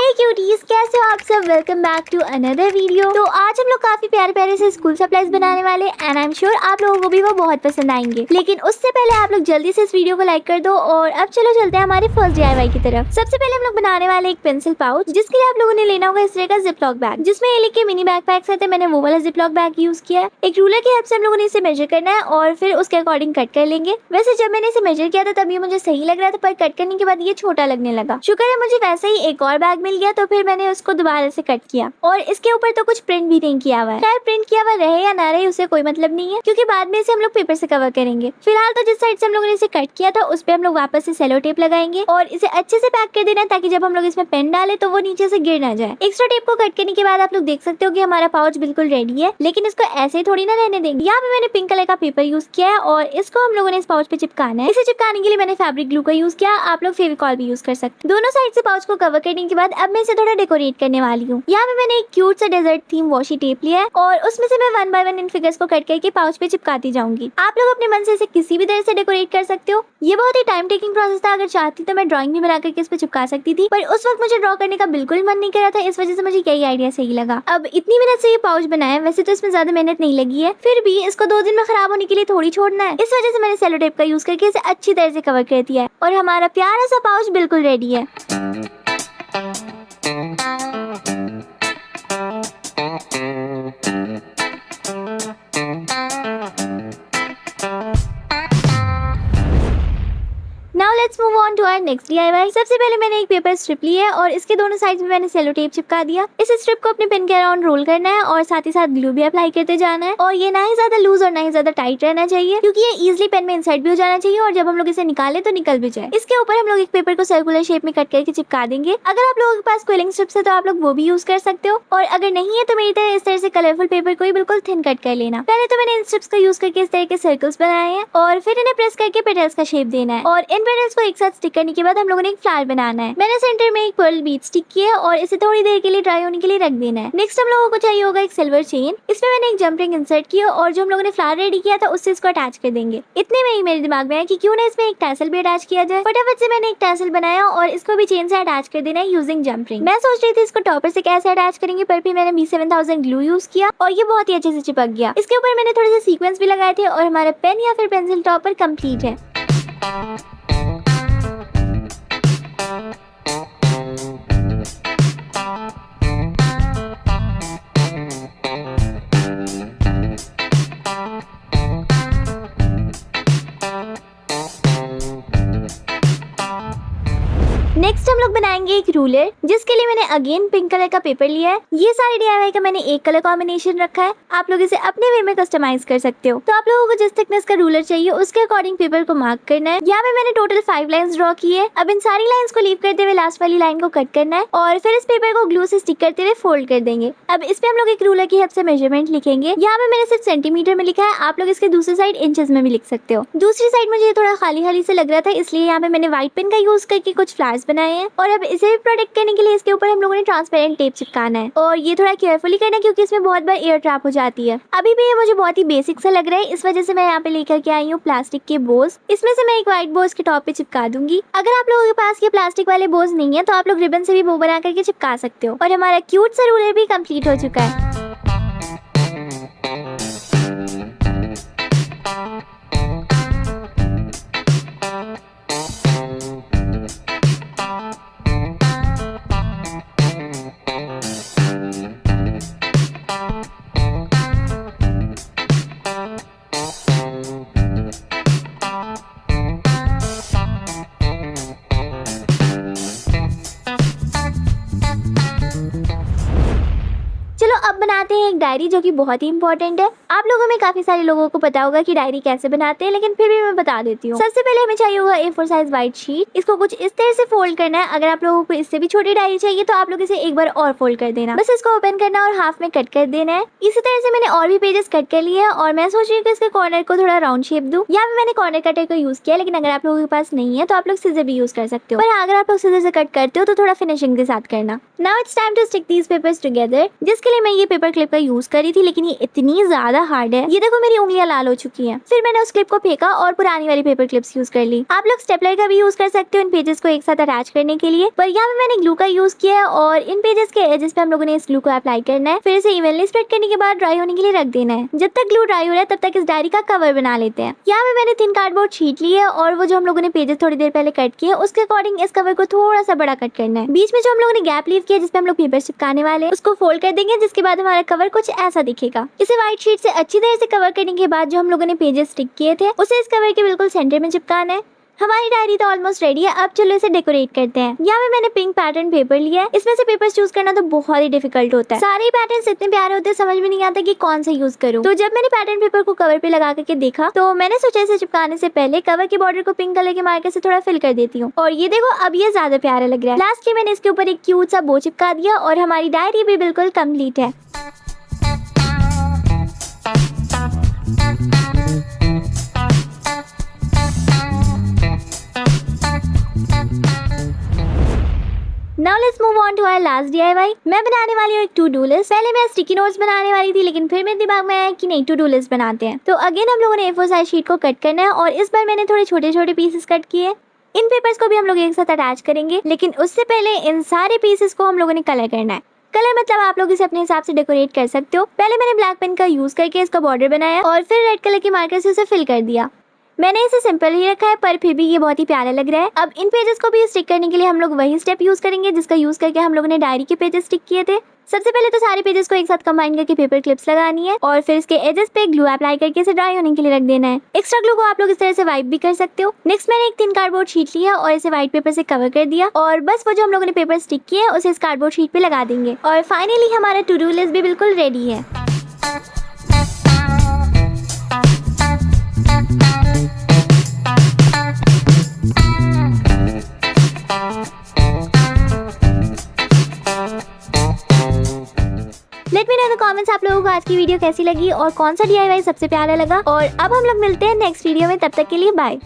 हे cuties, कैसे हो आप सब। Welcome back to another video. तो आज हम लोग काफी प्यारे प्यारे से स्कूल सप्लाईज बनाने वाले एंड आई एम श्योर आप लोगों को भी वो बहुत पसंद आएंगे। लेकिन उससे पहले आप लोग जल्दी से इस वीडियो को लाइक कर दो और अब चलो चलते हैं हमारे फर्स्ट DIY की तरफ। सबसे पहले हम लोग बनाने वाले एक पेंसिल पाउच, जिसके लिए आप लोगों ने लेना होगा इस तरह का जिपलॉक बैग, जिसमें ये लिखे मिनी बैकपैक्स रहते हैं। मैंने वो वाला जिपलॉक बैग यूज किया है। एक रूलर की हेल्प से हम लोगों ने इसे मेजर करना है और फिर उसके अकॉर्डिंग कट कर लेंगे। वैसे जब मैंने इसे मेजर किया था तब ये मुझे सही लग रहा था, पर कट करने के बाद ये छोटा लगने लगा। शुक्र है मुझे वैसे ही एक और बैग मिल गया, तो फिर मैंने उसको दोबारा से कट किया और इसके ऊपर तो कुछ प्रिंट भी नहीं किया हुआ है। खैर प्रिंट किया हुआ रहे या ना रहे उसे कोई मतलब नहीं है, क्योंकि बाद में इसे हम लोग पेपर से कवर करेंगे। फिलहाल तो जिस साइड से हम लोगों ने इसे कट किया था उस पे हम लोग वापस से सेलो टेप लगाएंगे और इसे अच्छे से पैक कर देना है, ताकि जब हम लोग इसमें पेन डालें तो वो नीचे से गिर ना जाए। एक्स्ट्रा टेप को कट करने के बाद आप लोग देख सकते हो कि हमारा पाउच बिल्कुल रेडी है, लेकिन इसको ऐसे ही थोड़ी ना रहने देंगे। यहाँ पे मैंने पिंक कलर का पेपर यूज किया है और इसको हम लोगों ने इस पाउच पे चिपकाना है। इसे चिपकाने के लिए मैंने फैब्रिक ग्लू का यूज किया, आप लोग फेविकॉल भी यूज कर सकते हैं। दोनों साइड से पाउच को कवर करने के बाद अब मैं इसे थोड़ा डेकोरेट करने वाली हूँ। यहाँ पे मैंने एक क्यूट सा डेजर्ट थीम वॉशी टेप लिया है और उसमें से मैं 1 बाय 1 इन फिगर्स को कट करके पाउच पे चिपकाती जाऊंगी। आप लोग अपने मन से इसे किसी भी तरह से डेकोरेट कर सकते हो। ये बहुत ही टाइम टेकिंग प्रोसेस था। अगर चाहती तो मैं ड्राइंग भी बना करके इस पे चिपका सकती थी, पर उस वक्त मुझे ड्रॉ करने का बिल्कुल मन नहीं कर रहा था। इस वजह से मुझे यही आइडिया सही लगा। अब इतनी मेहनत से ये पाउच बनाया है, वैसे तो इसमें ज्यादा मेहनत नहीं लगी है, फिर भी इसको 2 दिन में खराब होने के लिए थोड़ी छोड़ना है। इस वजह से मैंने सेलो टेप का यूज करके इसे अच्छी तरह से कवर कर दिया है और हमारा प्यारा सा पाउच बिल्कुल रेडी है। Now let's move on to our next DIY। सबसे पहले मैंने एक पेपर स्ट्रिप ली है और इसके दोनों साइड में मैंने सेलो टेप चिपका दिया। इस स्ट्रिप को अपने पेन के अराउंड रोल करना है और साथ ही साथ ग्लू भी अप्लाई करते जाना है। और ये ना ही ज्यादा लूज और ना ही ज्यादा टाइट रहना चाहिए, क्योंकि ये इजिली पेन में इंसर्ट भी हो जाना चाहिए और जब हम लोग इसे निकाले तो निकल भी जाए। इसके ऊपर हम लोग एक पेपर को सर्कुलर शेप में कट करके चिपका देंगे। अगर आप लोगों के पास क्विलिंग स्ट्रिप्स है तो आप लोग वो भी यूज कर सकते हो, और अगर नहीं है तो मेरी तरह इस तरह से कलरफुल पेपर को ही बिल्कुल थिन कट कर लेना। पहले तो मैंने इन स्ट्रिप्स का यूज करके इस तरह के सर्कल्स बनाए हैं और फिर इन्हें प्रेस करके पेटल्स का शेप देना है और इन पेटल्स को एक साथ स्टिक करने के बाद हम लोगों ने एक फ्लावर बनाना है। मैंने सेंटर में एक पर्ल बीड स्टिक किया है और इसे थोड़ी देर के लिए ड्राई होने के लिए रख देना है। नेक्स्ट हम लोगों को चाहिए होगा एक सिल्वर चेन। इसमें मैंने एक जंप रिंग इंसर्ट किया और जो हम लोगों ने फ्लावर रेडी किया था उससे इसको अटैच कर देंगे। इतने में ही मेरे दिमाग में आया कि क्यों ना इसमें एक टैसल भी अटैच किया जाए। फटाफट से मैंने एक टैसल बनाया और इसको भी चेन से अटैच कर देना है यूजिंग जंप रिंग। मैं सोच रही थी इसको टॉपर से कैसे अटैच करेंगे, पर फिर मैंने B7000 ग्लू यूज किया और ये बहुत ही अच्छे से चिपक गया। इसके ऊपर मैंने थोड़े से सीक्वेंस भी लगाए थे और हमारा पेन या फिर पेंसिल टॉपर कंप्लीट है। नेक्स्ट हम लोग बनाएंगे एक रूलर, जिसके लिए मैंने अगेन पिंक कलर का पेपर लिया है। ये सारे DIY का मैंने एक कलर कॉम्बिनेशन रखा है, आप लोग इसे अपने वे में कस्टमाइज कर सकते हो। तो आप लोगों को जिस थिकनेस का रूलर चाहिए उसके अकॉर्डिंग पेपर को मार्क करना है। यहाँ पे मैंने टोटल 5 लाइंस ड्रॉ की है। अब इन सारी लाइंस को लीव करते हुए लास्ट वाली लाइन को कट करना है और फिर इस पेपर को ग्लू से स्टिक करते हुए फोल्ड कर देंगे। अब इस पे हम लोग एक रूलर की हेल्प से मेजरमेंट लिखेंगे। यहाँ पे मैंने सिर्फ सेंटीमीटर में लिखा है, आप लोग इसके दूसरी साइड इंचेस में भी लिख सकते हो। दूसरी साइड मुझे थोड़ा खाली खाली से लग रहा था, इसलिए यहाँ पे मैंने व्हाइट पेन का यूज करके कुछ फ्लावर्स बनाए हैं और अब इसे भी प्रोटेक्ट करने के लिए इसके ऊपर हम लोगों ने ट्रांसपेरेंट टेप चिपकाना है और ये थोड़ा केयरफुली करना, क्योंकि इसमें बहुत बार एयर ट्रैप हो जाती है। अभी भी ये मुझे बहुत ही बेसिक सा लग रहा है, इस वजह से मैं यहाँ पे लेकर के आई हूँ प्लास्टिक के बोज। इसमें से मैं एक व्हाइट बोज के टॉप पे चिपका दूंगी। अगर आप लोगों के पास ये प्लास्टिक वाले बोज नहीं है तो आप लोग रिबन से भी बो बना करके चिपका सकते हो। और हमारा क्यूट सा रूलर भी कंप्लीट हो चुका है। चलो अब बनाते हैं एक डायरी, जो कि बहुत ही इंपॉर्टेंट है। आप लोगों में काफी सारे लोगों को पता होगा कि डायरी कैसे बनाते हैं, लेकिन फिर भी मैं बता देती हूँ। सबसे पहले हमें चाहिए होगा A4 साइज व्हाइट शीट। इसको कुछ इस तरह से फोल्ड करना है। अगर आप लोगों को इससे भी छोटी डायरी चाहिए तो आप लोग इसे एक बार और फोल्ड कर देना। बस इसको ओपन करना और हाफ में कट कर देना है। इसी तरह से मैंने और भी पेजेस कट कर लिए हैं और मैं सोच रही हूँ कि इसके कॉर्नर को थोड़ा राउंड शेप दूं। यहाँ पे मैंने कॉर्नर कटर को यूज किया, लेकिन अगर आप लोगों के पास नहीं है तो आप लोग सीजर भी यूज कर सकते हो। पर अगर आप लोग सीजर से कट करते हो तो थोड़ा फिनिशिंग के साथ करना। Now it's time to stick these papers together, जिसके लिए मैं ये पेपर क्लिप का यूज करी थी, लेकिन ये इतनी ज्यादा हार्ड है। ये देखो मेरी उंगलियां लाल हो चुकी हैं। फिर मैंने उस क्लिप को फेंका और पुरानी वाली पेपर क्लिप्स यूज कर ली। आप लोग स्टेपलर का भी यूज कर सकते हो इन पेजेस को एक साथ अटैच करने के लिए, पर यहाँ पे मैंने ग्लू का यूज किया है और इन पेजेस के एजेस पे हम लोगों ने इस ग्लू को अप्लाई करना है। फिर इसे इवनली स्प्रेड करने के बाद ड्राई होने के लिए रख देना है। जब तक ग्लू ड्राई हो रहा है तब तक इस डायरी का कवर बना लेते हैं। यहाँ पे मैंने थिन कार्डबोर्ड शीट ली है और वो जो हम लोगों ने पेजेस थोड़ी देर पहले कट किए उसके अकॉर्डिंग इस कवर को थोड़ा सा बड़ा कट करना है। बीच में जो हम लोगों ने गैप लीव किया जिसपे हम लोग पेपर चिपकाने वाले हैं उसको फोल्ड कर देंगे, जिसके बाद हमारा कवर कुछ ऐसा दिखेगा। इसे व्हाइट शीट से अच्छी तरह से कवर करने के बाद जो हम लोगों ने पेजेस स्टिक किए थे उसे इस कवर के बिल्कुल सेंटर में चिपकाना है। हमारी डायरी तो ऑलमोस्ट रेडी है। अब चलो इसे डेकोरेट करते हैं। यहाँ पे मैंने पिंक पैटर्न पेपर लिया है। इसमें से पेपर्स चूज करना तो बहुत ही डिफिकल्ट होता है। सारे पैटर्न्स इतने प्यारे होते हैं, समझ में नहीं आता कि कौन सा यूज करूँ। तो जब मैंने पैटर्न पेपर को कवर पे लगा करके देखा तो मैंने सोचा इसे चिपकाने से पहले कवर के बॉर्डर को पिंक कलर के मार्कर से थोड़ा फिल कर देती हूँ। और ये देखो अब ये ज्यादा प्यारा लग रहा है। लास्टली मैंने इसके ऊपर एक क्यूट सा बो चिपका दिया और हमारी डायरी भी बिल्कुल कम्प्लीट है। Now let's move on to our last DIY। मैं बनाने वाली हूँ एक टू डू लिस्ट। पहले मैं स्टिकी नोट्स बनाने वाली थी, लेकिन फिर मेरे दिमाग में आया कि नहीं टू डू लिस्ट बनाते हैं। तो अगेन हम लोगों ने A4 साइज शीट को कट करना है और इस बार मैंने थोड़े छोटे छोटे पीसेस कट किए। इन पेपर्स को भी हम लोग एक साथ अटैच करेंगे, लेकिन उससे पहले इन सारे पीसेस को हम लोगों ने कलर करना है। कलर मतलब आप लोग इसे अपने हिसाब से डेकोरेट कर सकते हो। पहले मैंने ब्लैक पेन का यूज करके इसका बॉर्डर बनाया और फिर रेड कलर के मार्कर से उसे फिल कर दिया। मैंने इसे सिंपल ही रखा है पर फिर भी ये बहुत ही प्यारा लग रहा है। अब इन पेजेस को भी स्टिक करने के लिए हम लोग वही स्टेप यूज करेंगे जिसका यूज करके हम लोगों ने डायरी के पेजेस स्टिक किए थे। सबसे पहले तो सारे पेजेस को एक साथ कंबाइन करके पेपर क्लिप्स लगानी है और फिर इसके एजेस पे ग्लू अप्लाई करके इसे ड्राई होने के लिए रख देना है। एक्स्ट्रा ग्लू को आप लोग इस तरह से वाइप भी कर सकते हो। नेक्स्ट मैंने एक थिन कार्डबोर्ड शीट लिया और इसे व्हाइट पेपर से कवर कर दिया और बस वो जो हम लोगों ने पेपर स्टिक किए है उसे इस कार्डबोर्ड शीट पे लगा देंगे। और फाइनली हमारा टू डू लिस्ट भी बिल्कुल रेडी है। Let me know in the comments आप लोगों को आज की वीडियो कैसी लगी और कौन सा DIY सबसे प्यारा लगा। और अब हम लोग मिलते हैं नेक्स्ट वीडियो में, तब तक के लिए बाय।